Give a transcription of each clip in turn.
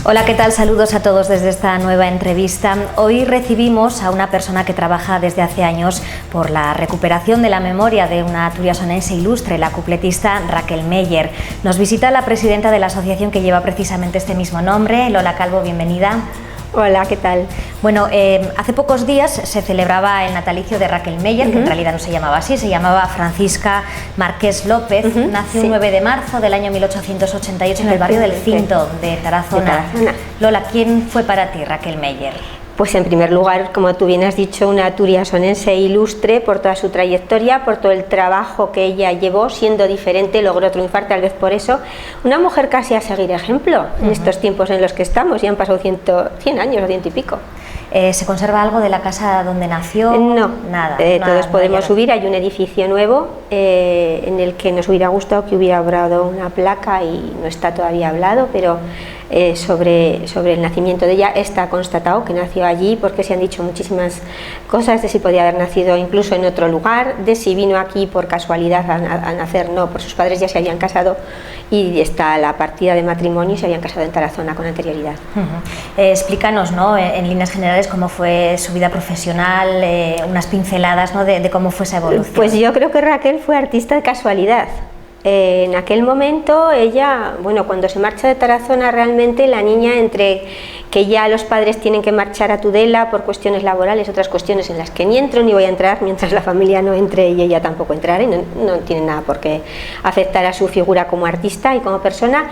Hola, ¿qué tal? Saludos a todos desde esta nueva entrevista. Hoy recibimos a una persona que trabaja desde hace años por la recuperación de la memoria de una turiasonense ilustre, la cupletista Raquel Meyer. Nos visita la presidenta de la asociación que lleva precisamente este mismo nombre, Lola Calvo, bienvenida. Hola, ¿qué tal? Bueno, hace pocos días se celebraba el natalicio de Raquel Meyer, que en realidad no se llamaba así, se llamaba Francisca Márquez López. Nació un 9 de marzo del año 1888 en el barrio del Cinto de Tarazona. Lola, ¿quién fue para ti Raquel Meyer? Pues en primer lugar, como tú bien has dicho, una turiasonense ilustre por toda su trayectoria, por todo el trabajo que ella llevó, siendo diferente, logró triunfar tal vez por eso. Una mujer casi a seguir ejemplo en estos tiempos en los que estamos, ya han pasado 100 años o 100 y pico. ¿Se conserva algo de la casa donde nació? No, nada. Todos podemos subir, hay un edificio nuevo en el que nos hubiera gustado que hubiera hablado una placa y no está todavía hablado, pero sobre el nacimiento de ella está constatado que nació allí, porque se han dicho muchísimas cosas de si podía haber nacido incluso en otro lugar, de si vino aquí por casualidad a nacer, no, por sus padres ya se habían casado y está la partida de matrimonio y se habían casado en Tarazona con anterioridad. Explícanos, ¿no?, en líneas generales cómo fue su vida profesional, unas pinceladas, ¿no?, de cómo fue esa evolución. Pues yo creo que Raquel fue artista de casualidad. En aquel momento ella, bueno, cuando se marcha de Tarazona, realmente la niña, entre que ya los padres tienen que marchar a Tudela por cuestiones laborales, otras cuestiones en las que ni entro ni voy a entrar mientras la familia no entre y ella tampoco entrará, y no tiene nada por qué afectar a su figura como artista y como persona,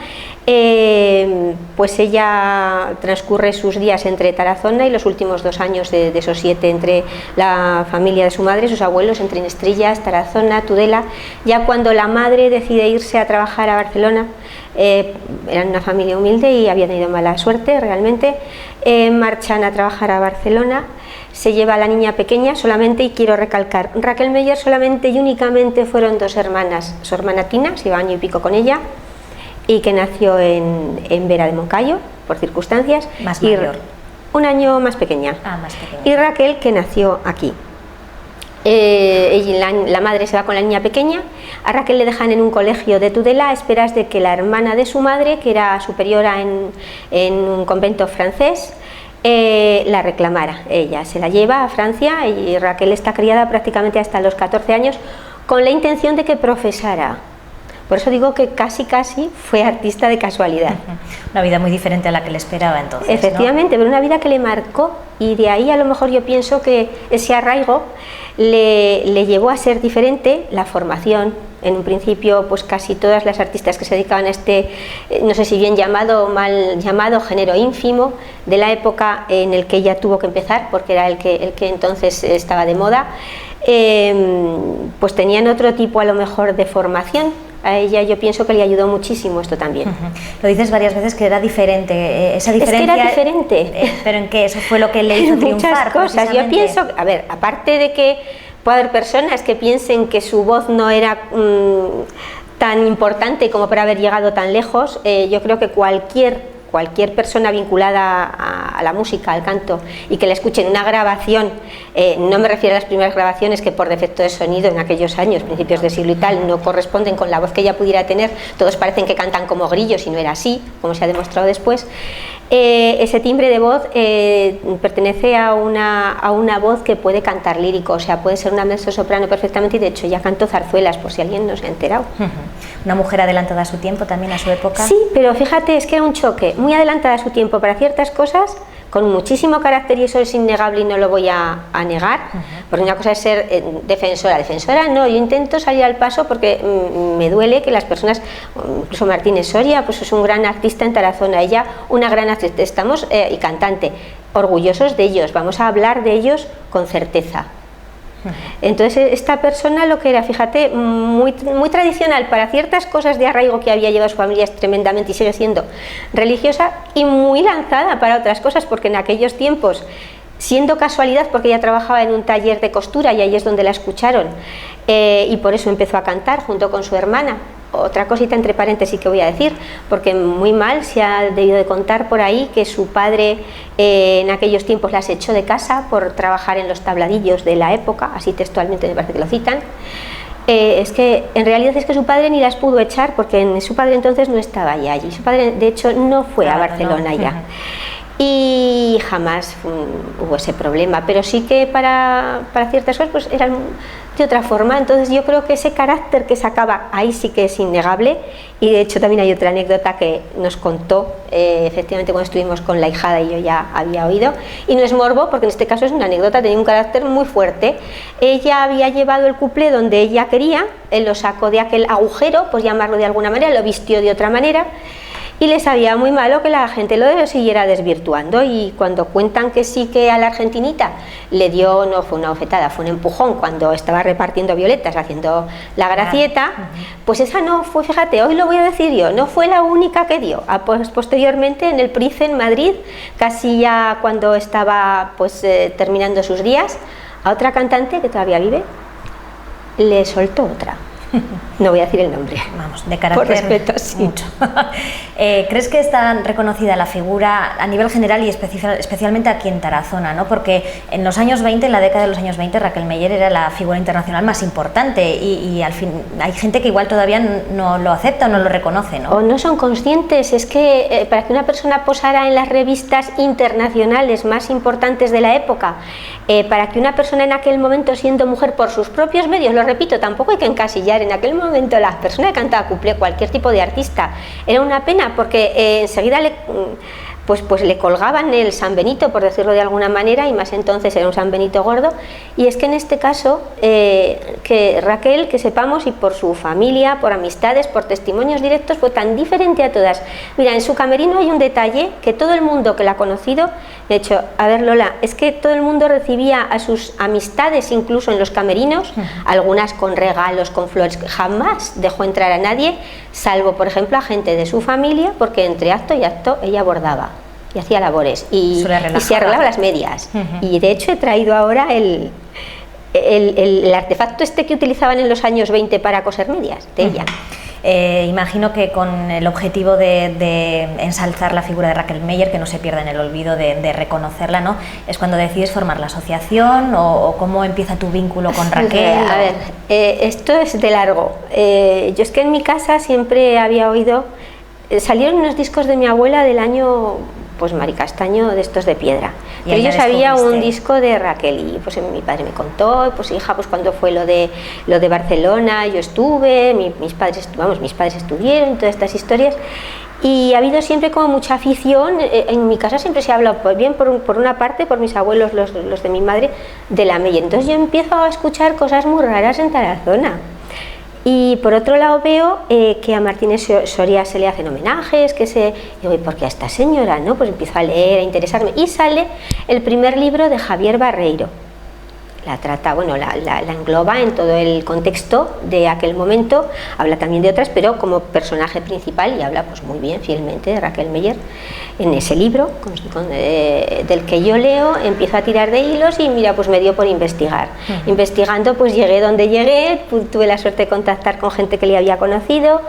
pues ella transcurre sus días entre Tarazona y los últimos 2 años de esos 7 entre la familia de su madre, sus abuelos, entre Inestrillas, Tarazona, Tudela. Ya cuando la madre decide irse a trabajar a Barcelona, eran una familia humilde y había tenido mala suerte realmente, marchan a trabajar a Barcelona, se lleva a la niña pequeña solamente, y quiero recalcar, Raquel Meyer solamente y únicamente fueron 2 hermanas, su hermana Tina, se lleva año y pico con ella, y que nació en Vera de Moncayo, por circunstancias, más mayor, un año más pequeña, más pequeña, y Raquel, que nació aquí. La madre se va con la niña pequeña, a Raquel le dejan en un colegio de Tudela a esperas de que la hermana de su madre, que era superiora en un convento francés, la reclamara. Ella se la lleva a Francia y Raquel está criada prácticamente hasta los 14 años con la intención de que profesara. Por eso digo que casi fue artista de casualidad. Una vida muy diferente a la que le esperaba entonces, efectivamente, ¿no? Pero una vida que le marcó, y de ahí a lo mejor yo pienso que ese arraigo le llevó a ser diferente. La formación, en un principio, pues casi todas las artistas que se dedicaban a este, no sé si bien llamado o mal llamado, género ínfimo de la época en el que ella tuvo que empezar, porque era el que entonces estaba de moda, pues tenían otro tipo a lo mejor de formación. A ella yo pienso que le ayudó muchísimo esto también. Lo dices varias veces que era diferente, esa diferencia... Es que era diferente. ¿Pero en qué? ¿Eso fue lo que le hizo triunfar? Muchas cosas. Yo pienso, a ver, aparte de que puede haber personas que piensen que su voz no era tan importante como para haber llegado tan lejos, yo creo que cualquier persona vinculada a la música, al canto, y que la escuche en una grabación, no me refiero a las primeras grabaciones que por defecto de sonido en aquellos años, principios de siglo y tal, no corresponden con la voz que ella pudiera tener, todos parecen que cantan como grillos y no era así, como se ha demostrado después. Ese timbre de voz pertenece a una voz que puede cantar lírico, o sea, puede ser una mezzosoprano perfectamente, y de hecho ya cantó zarzuelas, por si alguien no se ha enterado. Una mujer adelantada a su tiempo, también a su época. Sí, pero fíjate, es que era un choque, muy adelantada a su tiempo para ciertas cosas, con muchísimo carácter, y eso es innegable y no lo voy a negar, porque una cosa es ser defensora no, yo intento salir al paso porque me duele que las personas, incluso Martínez Soria, pues es un gran artista en Tarazona, ella una gran actriz, estamos, y cantante, orgullosos de ellos, vamos a hablar de ellos con certeza. Entonces esta persona lo que era, fíjate, muy tradicional para ciertas cosas de arraigo que había llevado a su familia, es tremendamente, y sigue siendo religiosa, y muy lanzada para otras cosas, porque en aquellos tiempos, siendo casualidad, porque ella trabajaba en un taller de costura y ahí es donde la escucharon, y por eso empezó a cantar junto con su hermana. Otra cosita entre paréntesis que voy a decir, porque muy mal se ha debido de contar por ahí que su padre en aquellos tiempos las echó de casa por trabajar en los tabladillos de la época, así textualmente me parece que lo citan, Es que en realidad es que su padre ni las pudo echar porque su padre entonces no estaba ya allí. Su padre de hecho no fue a Barcelona ya. Y jamás hubo ese problema, pero sí que para ciertas cosas pues eran de otra forma. Entonces yo creo que ese carácter que sacaba ahí sí que es innegable. Y de hecho también hay otra anécdota que nos contó efectivamente cuando estuvimos con la hijada y yo ya había oído, y no es morbo porque en este caso es una anécdota, tenía un carácter muy fuerte. Ella había llevado el cuplé donde ella quería, él lo sacó de aquel agujero, por llamarlo de alguna manera, lo vistió de otra manera, y le sabía muy malo que la gente lo siguiera desvirtuando. Y cuando cuentan que sí, que a la argentinita le dio, no fue una bofetada, fue un empujón cuando estaba repartiendo violetas, haciendo la gracieta, pues esa no fue, fíjate, hoy lo voy a decir yo, no fue la única que dio. Posteriormente en el Price en Madrid, casi ya cuando estaba pues terminando sus días, a otra cantante que todavía vive le soltó otra. No voy a decir el nombre. Vamos, de carácter. Por respeto, sí. Mucho. ¿Crees que está reconocida la figura a nivel general y especialmente aquí en Tarazona, ¿no? Porque en los años 20, en la década de los años 20, Raquel Meller era la figura internacional más importante y al fin hay gente que igual todavía no lo acepta o no lo reconoce, ¿no? O no son conscientes. Es que para que una persona posara en las revistas internacionales más importantes de la época, para que una persona en aquel momento, siendo mujer por sus propios medios, lo repito, tampoco hay que encasillar, en aquel momento las personas que cantaba cuplé, cualquier tipo de artista, era una pena porque enseguida pues le colgaban el San Benito, por decirlo de alguna manera, y más entonces era un San Benito gordo. Y es que en este caso, que Raquel, que sepamos, y por su familia, por amistades, por testimonios directos, fue tan diferente a todas. Mira, en su camerino hay un detalle que todo el mundo que la ha conocido, de hecho, a ver Lola, es que todo el mundo recibía a sus amistades, incluso en los camerinos, algunas con regalos, con flores, jamás dejó entrar a nadie, salvo por ejemplo a gente de su familia, porque entre acto y acto ella bordaba y hacía labores y se arreglaba las medias. Y de hecho he traído ahora el artefacto este que utilizaban en los años 20 para coser medias de ella. Imagino que con el objetivo de ensalzar la figura de Raquel Meller, que no se pierda en el olvido de reconocerla, ¿no? Es cuando decides formar la asociación o cómo empieza tu vínculo con Raquel. A ver, esto es de largo. Yo es que en mi casa siempre había oído, salieron unos discos de mi abuela del año pues Maricastaño, de estos de piedra, pero yo sabía un disco de Raquel y pues mi padre me contó, pues hija, pues cuando fue lo de Barcelona yo estuve, mis padres estuvieron, todas estas historias. Y ha habido siempre como mucha afición. En mi casa siempre se ha hablado, pues bien, por una parte, por mis abuelos, los de mi madre, de la Meller. Entonces yo empiezo a escuchar cosas muy raras en Tarazona. Y por otro lado veo que a Martínez Soria se le hacen homenajes, digo, ¿y por qué a esta señora? ¿No? Pues empiezo a leer, a interesarme, y sale el primer libro de Javier Barreiro. La trata, bueno, la engloba en todo el contexto de aquel momento, habla también de otras, pero como personaje principal, y habla pues muy bien, fielmente, de Raquel Meller. En ese libro, del que yo leo, empiezo a tirar de hilos y mira, pues me dio por investigar. Investigando, pues llegué donde llegué, tuve la suerte de contactar con gente que le había conocido,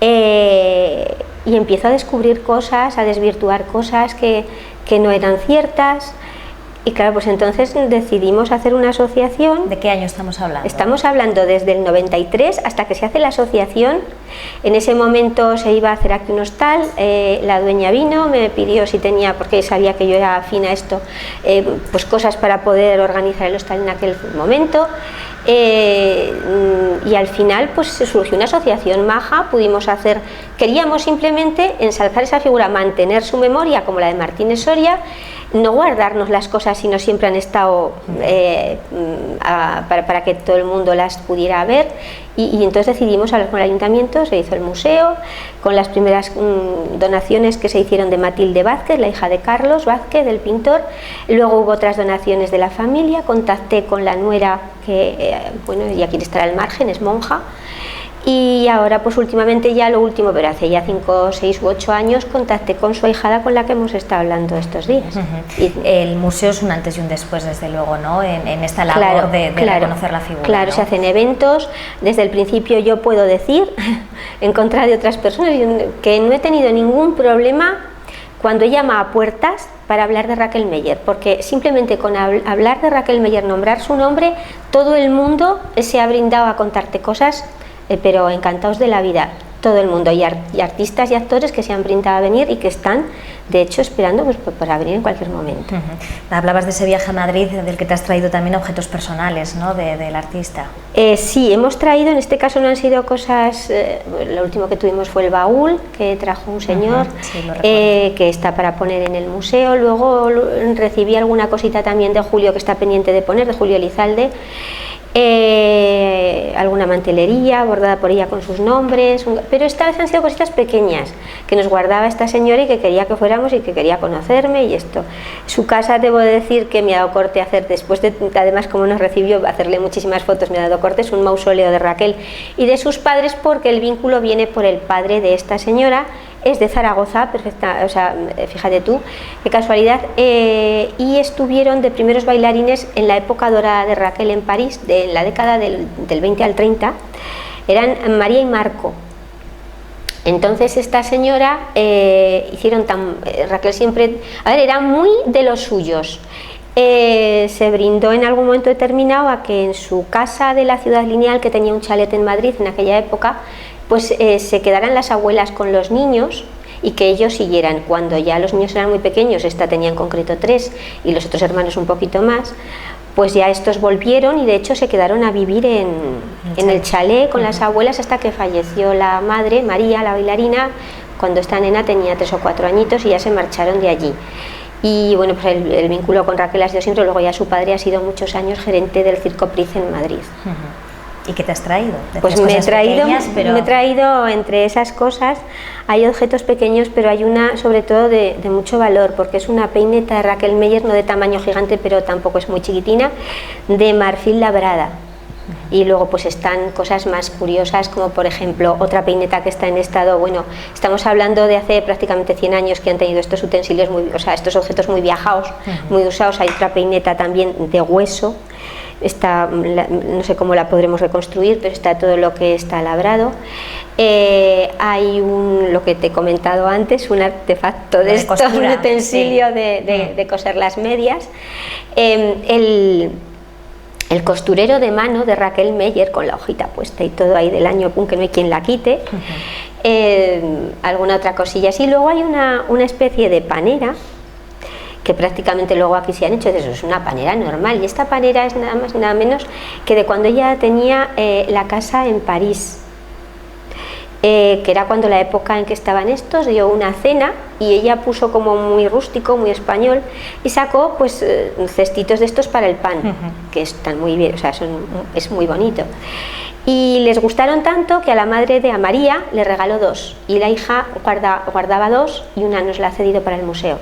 y empiezo a descubrir cosas, a desvirtuar cosas que no eran ciertas. Y claro, pues entonces decidimos hacer una asociación. ¿De qué año estamos hablando? Estamos hablando desde el 93 hasta que se hace la asociación. En ese momento se iba a hacer aquí un hostal, la dueña vino, me pidió si tenía, porque sabía que yo era afín a esto, pues cosas para poder organizar el hostal en aquel momento. Y al final pues se surgió una asociación maja, queríamos simplemente ensalzar esa figura, mantener su memoria como la de Martínez Soria, no guardarnos las cosas sino siempre han estado para que todo el mundo las pudiera ver, y entonces decidimos hablar con el ayuntamiento, se hizo el museo con las primeras donaciones que se hicieron de Matilde Vázquez, la hija de Carlos Vázquez, del pintor. Luego hubo otras donaciones de la familia, contacté con la nuera que bueno, ella quiere estar al margen, es monja. Y ahora pues últimamente, ya lo último, pero hace ya 5, 6 u 8 años, contacté con su ahijada con la que hemos estado hablando estos días. Y el museo es un antes y un después, desde luego, ¿no? En esta labor de reconocer la figura. Claro, ¿no? Se hacen eventos. Desde el principio yo puedo decir, en contra de otras personas, que no he tenido ningún problema cuando he llamado a puertas para hablar de Raquel Meyer, porque simplemente con hablar de Raquel Meyer, nombrar su nombre, todo el mundo se ha brindado a contarte cosas, pero encantados de la vida, todo el mundo, y artistas y actores que se han brindado a venir y que están, de hecho, esperando pues, para venir en cualquier momento. Hablabas de ese viaje a Madrid, del que te has traído también objetos personales, ¿no?, del artista. Sí, hemos traído, en este caso no han sido cosas, lo último que tuvimos fue el baúl que trajo un señor, sí, que está para poner en el museo. Luego recibí alguna cosita también de Julio, que está pendiente de poner, de Julio Elizalde. Alguna mantelería bordada por ella con sus nombres, pero estas han sido cositas pequeñas que nos guardaba esta señora y que quería que fuéramos y que quería conocerme. Y esto, su casa, debo de decir que me ha dado corte hacer, después de, además como nos recibió, hacerle muchísimas fotos, me ha dado corte, es un mausoleo de Raquel y de sus padres, porque el vínculo viene por el padre de esta señora. Es de Zaragoza, perfecta, o sea, fíjate tú, qué casualidad, y estuvieron de primeros bailarines en la época dorada de Raquel en París, en la década del 20 al 30, eran María y Marco. Entonces esta señora hicieron Raquel siempre, a ver, era muy de los suyos. Se brindó en algún momento determinado a que en su casa de la Ciudad Lineal, que tenía un chalet en Madrid en aquella época, pues se quedaran las abuelas con los niños y que ellos siguieran. Cuando ya los niños eran muy pequeños, esta tenía en concreto 3 y los otros hermanos un poquito más, pues ya estos volvieron y de hecho se quedaron a vivir en el chalet con las abuelas hasta que falleció la madre, María, la bailarina. Cuando esta nena tenía 3 o 4 añitos y ya se marcharon de allí. Y bueno, pues el vínculo con Raquel ha sido siempre. Luego ya su padre ha sido muchos años gerente del Circo Price en Madrid. ¿Y qué te has traído? Pues me he traído entre esas cosas, hay objetos pequeños, pero hay una sobre todo de mucho valor, porque es una peineta de Raquel Meyer, no de tamaño gigante, pero tampoco es muy chiquitina, de marfil labrada. Y luego pues están cosas más curiosas, como por ejemplo otra peineta que está en estado, bueno, estamos hablando de hace prácticamente 100 años que han tenido estos utensilios, estos objetos muy viajados, muy usados. Hay otra peineta también de hueso. No sé cómo la podremos reconstruir, pero está todo lo que está labrado. Hay lo que te he comentado antes, un artefacto de esto, un utensilio de coser las medias. El costurero de mano de Raquel Meyer, con la hojita puesta y todo ahí del año, que no hay quien la quite. Alguna otra cosilla así. Luego hay una especie de panera, que prácticamente luego aquí se han hecho de eso, es una panera normal, y esta panera es nada más nada menos que de cuando ella tenía la casa en París, que era cuando la época en que estaban estos, dio una cena y ella puso como muy rústico, muy español, y sacó pues cestitos de estos para el pan, que están muy bien, o sea, es muy bonito. Y les gustaron tanto que a la madre de María le regaló 2 y la hija guardaba 2 y una nos la ha cedido para el museo.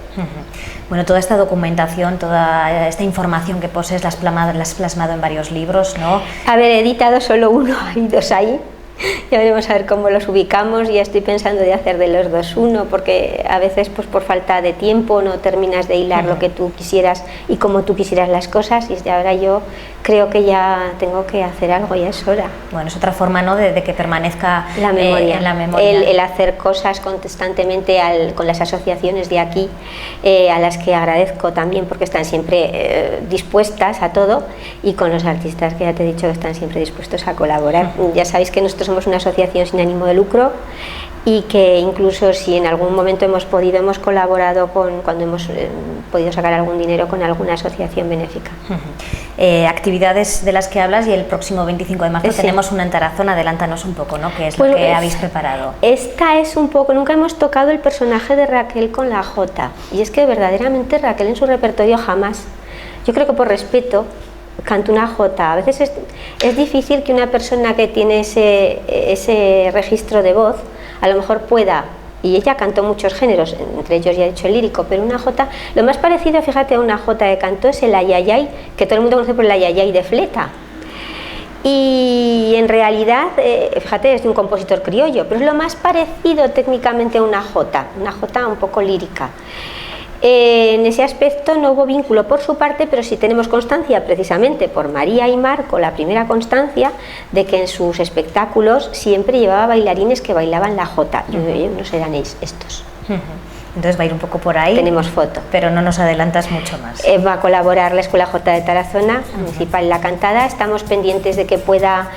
Bueno, toda esta documentación, toda esta información que posees la has plasmado en varios libros, ¿no? A ver, he editado solo uno, hay 2 ahí. Ya veremos a ver cómo los ubicamos. Ya estoy pensando de hacer de los 2 uno, porque a veces pues por falta de tiempo no terminas de hilar lo que tú quisieras y como tú quisieras las cosas, y ahora yo creo que ya tengo que hacer algo, ya es hora. Bueno, es otra forma, ¿no?, de que permanezca la memoria. En la memoria. El hacer cosas constantemente con las asociaciones de aquí, a las que agradezco también porque están siempre dispuestas a todo, y con los artistas que ya te he dicho que están siempre dispuestos a colaborar. Ya sabéis que nosotros somos una asociación sin ánimo de lucro y que incluso si en algún momento hemos colaborado cuando hemos podido sacar algún dinero con alguna asociación benéfica. Actividades de las que hablas, y el próximo 25 de marzo tenemos una en Tarazona. Adelántanos un poco, ¿no?, qué es lo que habéis preparado. Esta es un poco, nunca hemos tocado el personaje de Raquel con la jota, y es que verdaderamente Raquel en su repertorio jamás, yo creo que por respeto, canta una jota. A veces es difícil que una persona que tiene ese registro de voz a lo mejor pueda, y ella cantó muchos géneros, entre ellos ya he dicho el lírico, pero una jota, lo más parecido, fíjate, a una jota que cantó es el ayayay, que todo el mundo conoce por el ayayay de Fleta. Y en realidad, fíjate, es de un compositor criollo, pero es lo más parecido técnicamente a una jota un poco lírica. En ese aspecto no hubo vínculo por su parte, pero sí tenemos constancia, precisamente por María y Marco, la primera constancia de que en sus espectáculos siempre llevaba bailarines que bailaban la jota. Yo no serán estos. Entonces va a ir un poco por ahí. Tenemos foto. Pero no nos adelantas mucho más. Va a colaborar la Escuela J de Tarazona, municipal, en la cantada. Estamos pendientes de que pueda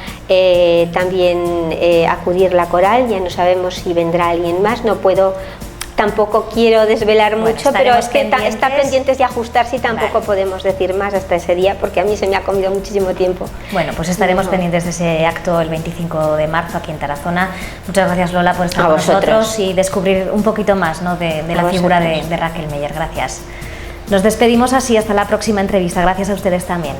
también acudir la coral. Ya no sabemos si vendrá alguien más. No puedo, tampoco quiero desvelar mucho, pero es que está pendientes de ajustarse y tampoco podemos decir más hasta ese día, porque a mí se me ha comido muchísimo tiempo. Bueno, pues estaremos pendientes de ese acto el 25 de marzo aquí en Tarazona. Muchas gracias, Lola, por estar con nosotros y descubrir un poquito más, ¿no?, de la figura de Raquel Meyer. Gracias. Nos despedimos así, hasta la próxima entrevista. Gracias a ustedes también.